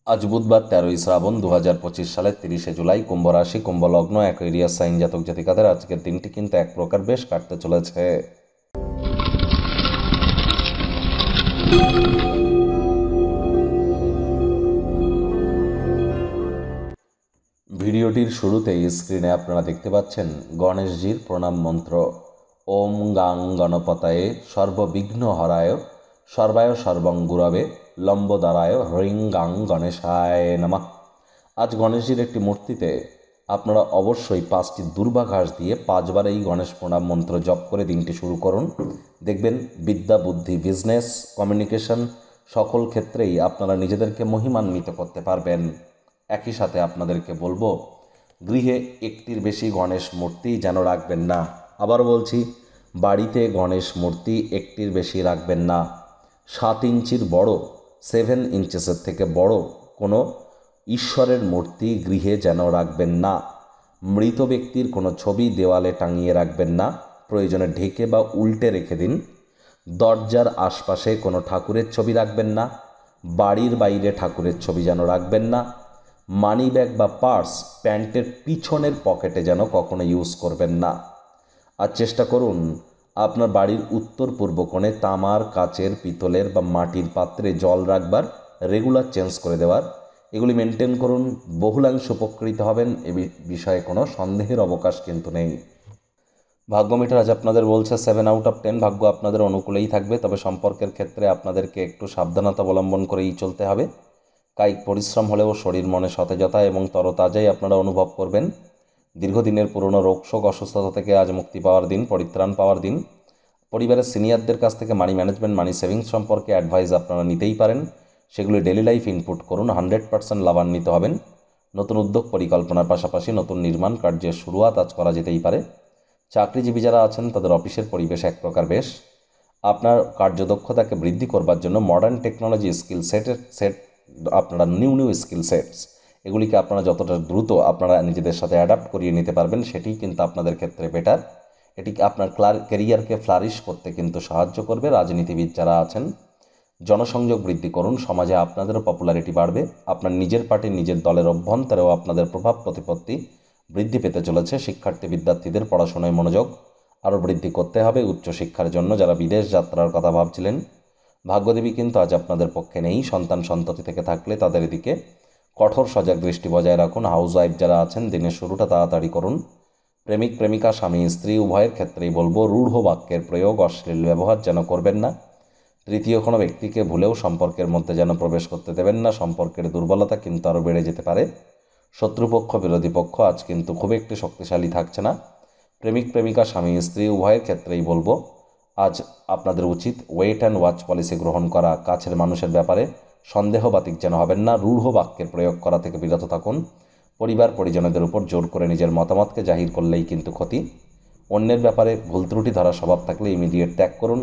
আজ বুধবার 13ই শ্রাবণ 2025 সালের 30শে জুলাই, কুম্ভ রাশি, কুম্ভ লগ্ন, অ্যাকুয়ারিয়াস সাইন জাতক জাতিকাদের আজকের দিনটি কিন্তু এক প্রকার বেশ কাটতে চলেছে। ভিডিওটির শুরুতেই স্ক্রিনে আপনারা দেখতে পাচ্ছেন গণেশজির প্রণাম মন্ত্র। ওম গাং গণপতায়ে সর্ববিঘ্ন হরায় সর্বায় সর্বং গুরবে লম্বোদরায় হ্রিং গাং গণেশায় নমঃ। আজ গণেশজির একটি মূর্তিতে আপনারা অবশ্যই 5টি দুর্বা ঘাস দিয়ে 5বার এই গণেশ প্রণাম মন্ত্র জপ করে দিনটি শুরু করুন। দেখবেন বিদ্যা, বুদ্ধি, বিজনেস, কমিউনিকেশন সকল ক্ষেত্রেই আপনারা নিজেদেরকে মহিমান্বিত করতে পারবেন। একই সাথে আপনাদেরকে বলবো, গৃহে একটির বেশি গণেশ মূর্তি যেন রাখবেন না। আবার বলছি, বাড়িতে গণেশ মূর্তি একটির বেশি রাখবেন না। 7 ইঞ্চির বড়, 7 ইঞ্চেসের থেকে বড় কোনো ঈশ্বরের মূর্তি গৃহে যেন রাখবেন না। মৃত ব্যক্তির কোনো ছবি দেওয়ালে টাঙিয়ে রাখবেন না, প্রয়োজনে ঢেকে বা উল্টে রেখে দিন। দরজার আশপাশে কোনো ঠাকুরের ছবি রাখবেন না। বাড়ির বাইরে ঠাকুরের ছবি যেন রাখবেন না। মানি ব্যাগ বা পার্স প্যান্টের পিছনের পকেটে যেন কখনো ইউজ করবেন না। আর চেষ্টা করুন আপনার বাড়ির উত্তর পূর্ব কোণে তামার, কাচের, পিতলের বা মাটির পাত্রে জল রাখবার রেগুলার চেঞ্জ করে দেওয়ার। এগুলি মেনটেন করুন, বহুলাংশ উপকৃত হবেন, এ বিষয়ে কোনো সন্দেহের অবকাশ কিন্তু নেই। ভাগ্য মিটার আজ আপনাদের বলছে 7 আউট অফ 10, ভাগ্য আপনাদের অনুকূলেই থাকবে। তবে সম্পর্কের ক্ষেত্রে আপনাদেরকে একটু সাবধানতা অবলম্বন করেই চলতে হবে। কায়িক পরিশ্রম হলেও শরীর মনে সতেজতা এবং তরতাজাই আপনারা অনুভব করবেন। দীর্ঘদিনের পুরনো রোগশোক, অসুস্থতা থেকে আজ মুক্তি পাওয়ার দিন, পরিত্রাণ পাওয়ার দিন। পরিবারের সিনিয়রদের কাছ থেকে মানি ম্যানেজমেন্ট, মানি সেভিংস সম্পর্কে অ্যাডভাইস আপনারা নিতেই পারেন। সেগুলি ডেলি লাইফ ইনপুট করুন, 100% লাভান্বিত হবেন। নতুন উদ্যোগ পরিকল্পনার পাশাপাশি নতুন নির্মাণ কার্যের শুরুয়াত আজ করা যেতেই পারে। চাকরিজীবী যারা আছেন তাদের অফিসের পরিবেশ এক প্রকার বেশ। আপনার কার্যদক্ষতাকে বৃদ্ধি করবার জন্য মডার্ন টেকনোলজি সেট আপনারা নিউ স্কিল সেটস এগুলিকে আপনারা যতটা দ্রুত আপনারা নিজেদের সাথে অ্যাডাপ্ট করিয়ে নিতে পারবেন সেটি কিন্তু আপনাদের ক্ষেত্রে বেটার। এটি আপনার ক্যারিয়ারকে ফ্লারিশ করতে কিন্তু সাহায্য করবে। রাজনীতিবিদ যারা আছেন জনসংযোগ বৃদ্ধি করুন, সমাজে আপনাদেরও পপুলারিটি বাড়বে। আপনার নিজের পার্টি, নিজের দলের অভ্যন্তরেও আপনাদের প্রভাব প্রতিপত্তি বৃদ্ধি পেতে চলেছে। শিক্ষার্থী বিদ্যার্থীদের পড়াশোনায় মনোযোগ আরও বৃদ্ধি করতে হবে। উচ্চশিক্ষার জন্য যারা বিদেশ যাত্রার কথা ভাবছিলেন, ভাগ্যদেবী কিন্তু আজ আপনাদের পক্ষে নেই। সন্তান সন্ততি থেকে থাকলে তাদের দিকে কঠোর সজাগ দৃষ্টি বজায় রাখুন। হাউস ওয়াইফ যারা আছেন দিনের শুরুটা তাড়াতাড়ি করুন। প্রেমিক প্রেমিকা, স্বামী স্ত্রী উভয়ের ক্ষেত্রেই বলবো, রূঢ় বাক্যের প্রয়োগ, অশ্লীল ব্যবহার যেন করবেন না। তৃতীয় কোনো ব্যক্তিকে ভুলেও সম্পর্কের মধ্যে যেন প্রবেশ করতে দেবেন না। সম্পর্কের দুর্বলতা কিন্তু আরও বেড়ে যেতে পারে। শত্রুপক্ষ, বিরোধী পক্ষ আজ কিন্তু খুব একটি শক্তিশালী থাকছে না। প্রেমিক প্রেমিকা, স্বামী স্ত্রী উভয়ের ক্ষেত্রেই বলবো, আজ আপনাদের উচিত ওয়েট অ্যান্ড ওয়াচ পলিসি গ্রহণ করা। কাছের মানুষের ব্যাপারে সন্দেহবাতিক যেন হবেন না। রূঢ় বাক্যের প্রয়োগ করা থেকে বিরত থাকুন। পরিবার পরিজনদের উপর জোর করে নিজের মতামতকে জাহির করলেই কিন্তু ক্ষতি। অন্যের ব্যাপারে ভুল ত্রুটি ধরা স্বভাব থাকলে ইমিডিয়েট ত্যাগ করুন।